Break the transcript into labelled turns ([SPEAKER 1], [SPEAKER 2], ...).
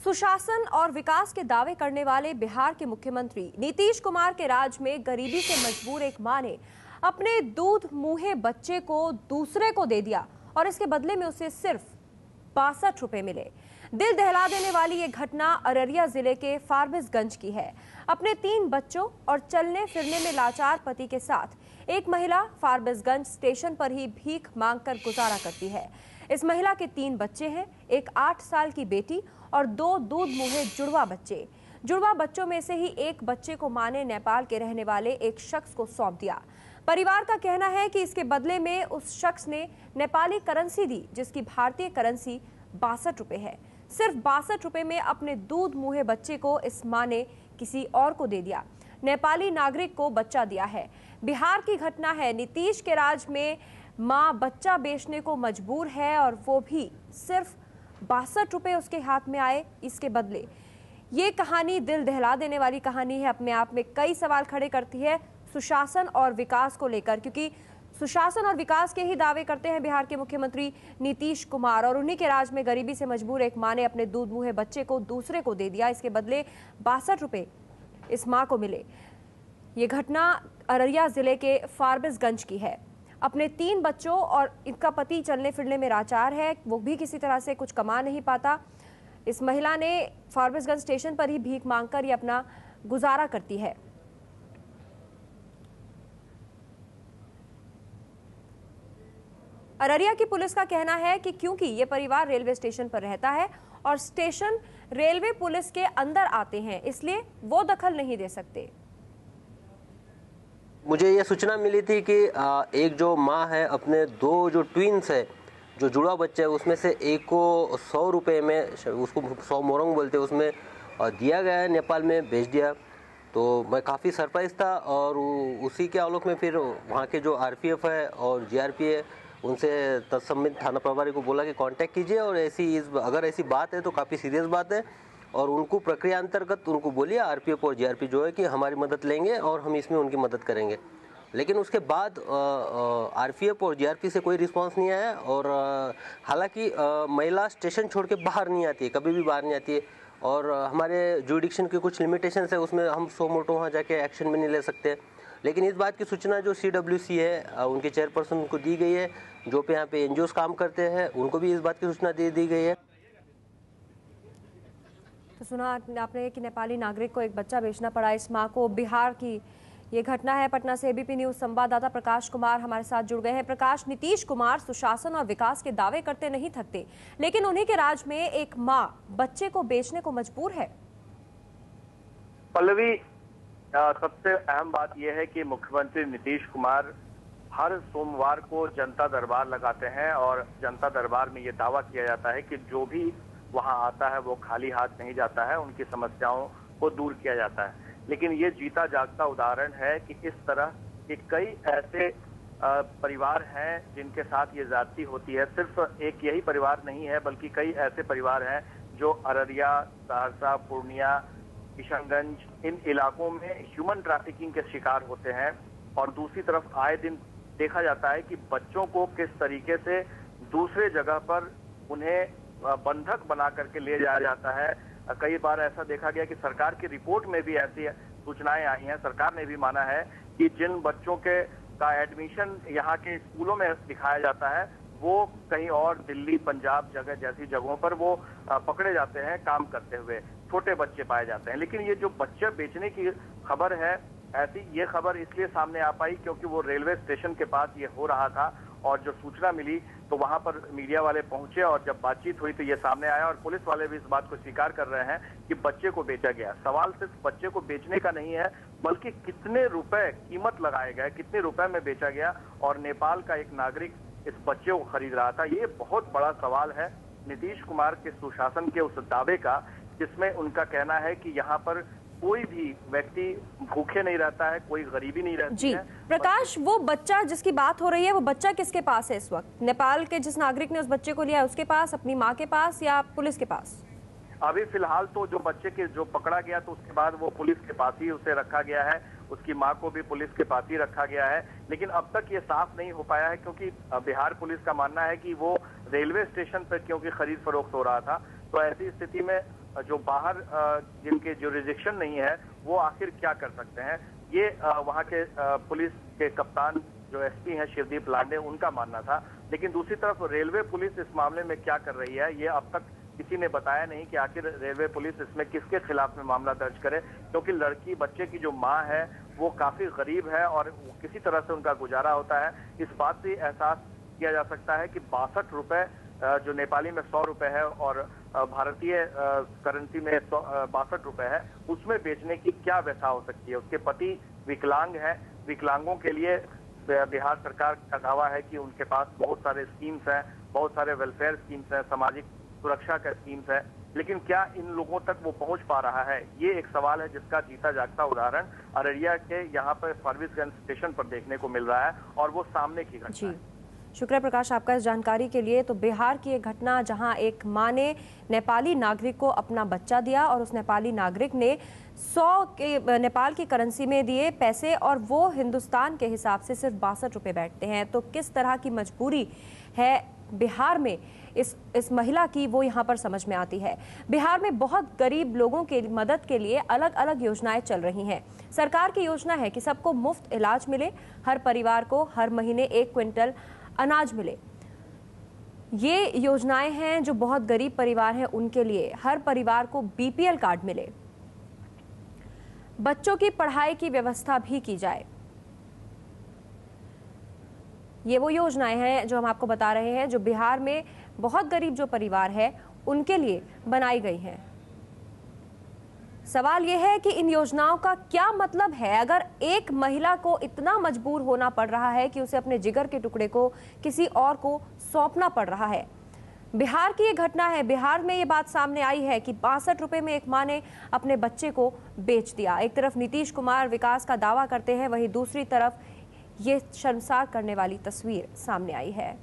[SPEAKER 1] सुशासन और विकास के दावे करने वाले बिहार के मुख्यमंत्री नीतीश कुमार के राज में गरीबी से मजबूर एक मां ने अपने दूध मुंहे बच्चे को दूसरे को दे दिया और इसके बदले में उसे सिर्फ 62 रुपए मिले। दिल दहला देने वाली ये घटना अररिया जिले के फारबिसगंज की है। अपने 3 बच्चों और चलने फिरने में लाचार पति के साथ एक महिला फारबिसगंज स्टेशन पर ही भीख मांगकर गुजारा करती है। इस महिला के 3 बच्चे हैं, एक 8 साल की बेटी और 2 दूध मुंहे जुड़वा बच्चे। जुड़वा बच्चों में से ही एक बच्चे को मां ने नेपाल के रहने वाले एक शख्स को सौंप दिया। परिवार का कहना है कि इसके बदले में उस शख्स ने नेपाली करेंसी दी, जिसकी भारतीय करेंसी 62 रुपए है। सिर्फ 62 रुपए में अपने दूध मुंहे बच्चे को इस मां ने किसी और को दे दिया। नेपाली नागरिक को बच्चा दिया है। बिहार की घटना है। नीतीश के राज में मां बच्चा बेचने को मजबूर है और वो भी सिर्फ 62 रुपए उसके हाथ में आए इसके बदले। ये कहानी दिल दहला देने वाली कहानी है। अपने आप में कई सवाल खड़े करती है सुशासन और विकास को लेकर, क्योंकि सुशासन और विकास के ही दावे करते हैं बिहार के मुख्यमंत्री नीतीश कुमार और उन्हीं के राज में गरीबी से मजबूर एक मां ने अपने दूध मुंहे बच्चे को दूसरे को दे दिया। इसके बदले 62 रुपए इस मां को मिले। ये घटना अररिया जिले के फारबिसगंज की है। अपने 3 बच्चों और इनका पति चलने फिरने में लाचार है, वो भी किसी तरह से कुछ कमा नहीं पाता। इस महिला ने फारबिसगंज स्टेशन पर ही भीख मांगकर ये अपना गुजारा करती है। अररिया की पुलिस का कहना है कि क्योंकि ये परिवार रेलवे स्टेशन पर रहता है और स्टेशन रेलवे पुलिस के अंदर आते हैं, इसलिए वो दखल नहीं दे सकते।
[SPEAKER 2] मुझे ये सूचना मिली थी कि एक जो माँ है, अपने 2 जो ट्विंस है, जो जुड़वा बच्चे है, उसमें से एक को 100 रुपये में, उसको 100 मोरंग बोलते हैं, उसमें दिया गया है, नेपाल में भेज दिया। तो मैं काफ़ी सरप्राइज था और उसी के आलोक में फिर वहाँ के जो आरपीएफ है और जीआरपी है, उनसे तत्संबंधित थाना प्रभारी को बोला कि कांटेक्ट कीजिए और अगर ऐसी बात है तो काफ़ी सीरियस बात है, और उनको प्रक्रिया अंतर्गत उनको बोलिए, आरपीएफ और जीआरपी जो है कि हमारी मदद लेंगे और हम इसमें उनकी मदद करेंगे। लेकिन उसके बाद आरपीएफ और जीआरपी से कोई रिस्पांस नहीं आया। और हालांकि महिला स्टेशन छोड़ के बाहर नहीं आती है, कभी भी बाहर नहीं आती है, और हमारे जुडिक्शन की कुछ लिमिटेशंस है, उसमें हम सो मोटो वहाँ जाके एक्शन भी नहीं ले सकते। लेकिन इस बात की सूचना जो CWC है, उनके चेयरपर्सन को दी गई है, जो पे यहाँ पे एनजीओस काम करते हैं उनको भी इस बात की सूचना दे दी गई है।
[SPEAKER 1] तो सुना आपने कि नेपाली नागरिक को एक बच्चा बेचना पड़ा इस मां को। बिहार की ये घटना है। पटना से एबीपी न्यूज संवाददाता प्रकाश कुमार हमारे साथ जुड़ गए हैं। प्रकाश, नीतीश कुमार सुशासन और विकास के दावे करते नहीं थकते, लेकिन उन्हीं के राज में एक मां बच्चे को बेचने को मजबूर है।
[SPEAKER 3] पल्लवी, सबसे अहम बात यह है कि मुख्यमंत्री नीतीश कुमार हर सोमवार को जनता दरबार लगाते हैं और जनता दरबार में ये दावा किया जाता है कि जो भी वहां आता है वो खाली हाथ नहीं जाता है, उनकी समस्याओं को दूर किया जाता है। लेकिन ये जीता जागता उदाहरण है कि इस तरह के कई ऐसे परिवार हैं जिनके साथ ये ज्यादती होती है। सिर्फ एक यही परिवार नहीं है, बल्कि कई ऐसे परिवार हैं जो अररिया, सहरसा, पूर्णिया, किशनगंज, इन इलाकों में ह्यूमन ट्रैफिकिंग के शिकार होते हैं। और दूसरी तरफ आए दिन देखा जाता है कि बच्चों को किस तरीके से दूसरे जगह पर उन्हें बंधक बना करके ले जाया जाता है। कई बार ऐसा देखा गया कि सरकार की रिपोर्ट में भी ऐसी सूचनाएं आई हैं। सरकार ने भी माना है कि जिन बच्चों का एडमिशन यहाँ के स्कूलों में दिखाया जाता है, वो कहीं और दिल्ली, पंजाब जैसी जगहों पर वो पकड़े जाते हैं काम करते हुए, छोटे बच्चे पाए जाते हैं। लेकिन ये जो बच्चे बेचने की खबर है, ऐसी ये खबर इसलिए सामने आ पाई क्योंकि वो रेलवे स्टेशन के पास ये हो रहा था और जो सूचना मिली तो वहां पर मीडिया वाले पहुंचे और जब बातचीत हुई तो ये सामने आया और पुलिस वाले भी इस बात को स्वीकार कर रहे हैं कि बच्चे को बेचा गया। सवाल सिर्फ बच्चे को बेचने का नहीं है, बल्कि कितने रुपए कीमत लगाए गए, कितने रुपए में बेचा गया और नेपाल का एक नागरिक इस बच्चे को खरीद रहा था। ये बहुत बड़ा सवाल है नीतीश कुमार के सुशासन के उस दावे का, जिसमें उनका कहना है कि यहाँ पर कोई भी व्यक्ति भूखे नहीं रहता है, कोई गरीबी नहीं रहती
[SPEAKER 1] जी
[SPEAKER 3] है।
[SPEAKER 1] प्रकाश, वो बच्चा जिसकी बात हो रही है, वो बच्चा किसके पास है इस वक्त? नेपाल के जिस नागरिक ने उस बच्चे को लिया है उसके पास, अपनी माँ के पास, या पुलिस के पास?
[SPEAKER 3] अभी फिलहाल तो जो बच्चे के जो पकड़ा गया तो उसके बाद वो पुलिस के पास ही उसे रखा गया है, उसकी मां को भी पुलिस के पास ही रखा गया है। लेकिन अब तक ये साफ नहीं हो पाया है क्योंकि बिहार पुलिस का मानना है कि वो रेलवे स्टेशन पर क्योंकि खरीद फरोख्त हो रहा था, तो ऐसी स्थिति में जो बाहर जिनके जुरिडिक्शन नहीं है वो आखिर क्या कर सकते हैं, ये वहाँ के पुलिस के कप्तान जो एसपी हैं शिवदीप लांडे, उनका मानना था। लेकिन दूसरी तरफ रेलवे पुलिस इस मामले में क्या कर रही है, ये अब तक किसी ने बताया नहीं कि आखिर रेलवे पुलिस इसमें किसके खिलाफ में मामला दर्ज करे, क्योंकि लड़की बच्चे की जो माँ है वो काफी गरीब है और किसी तरह से उनका गुजारा होता है। इस बात से एहसास किया जा सकता है कि 62 रुपए जो नेपाली में 100 रुपए है और भारतीय करेंसी में 62 रुपए है, उसमें बेचने की क्या व्यथा हो सकती है। उसके पति विकलांग है, विकलांगों के लिए बिहार सरकार का दावा है कि उनके पास बहुत सारे स्कीम्स हैं, बहुत सारे वेलफेयर स्कीम्स हैं, सामाजिक सुरक्षा का स्कीम्स है, लेकिन क्या इन लोगों तक वो पहुंच पा रहा है, ये एक सवाल है जिसका जीता जागता उदाहरण अररिया के यहाँ पर फारबिसगंज स्टेशन पर देखने को मिल रहा है और वो सामने की घटना है।
[SPEAKER 1] शुक्रिया प्रकाश आपका इस जानकारी के लिए। तो बिहार की एक घटना जहां एक मां ने नेपाली नागरिक को अपना बच्चा दिया और उस नेपाली नागरिक ने 100 के नेपाल की करेंसी में दिए पैसे और वो हिंदुस्तान के हिसाब से सिर्फ 62 रुपए बैठते हैं। तो किस तरह की मजबूरी है बिहार में इस महिला की, वो यहाँ पर समझ में आती है। बिहार में बहुत गरीब लोगों के मदद के लिए अलग अलग योजनाएं चल रही हैं। सरकार की योजना है कि सबको मुफ्त इलाज मिले, हर परिवार को हर महीने 1 क्विंटल अनाज मिले। ये योजनाएं हैं जो बहुत गरीब परिवार हैं उनके लिए। हर परिवार को बीपीएल कार्ड मिले, बच्चों की पढ़ाई की व्यवस्था भी की जाए। ये वो योजनाएं हैं जो हम आपको बता रहे हैं, जो बिहार में बहुत गरीब जो परिवार है उनके लिए बनाई गई हैं। सवाल यह है कि इन योजनाओं का क्या मतलब है अगर एक महिला को इतना मजबूर होना पड़ रहा है कि उसे अपने जिगर के टुकड़े को किसी और को सौंपना पड़ रहा है। बिहार की ये घटना है। बिहार में ये बात सामने आई है कि 62 रुपए में एक मां ने अपने बच्चे को बेच दिया। एक तरफ नीतीश कुमार विकास का दावा करते हैं, वहीं दूसरी तरफ ये शर्मसार करने वाली तस्वीर सामने आई है।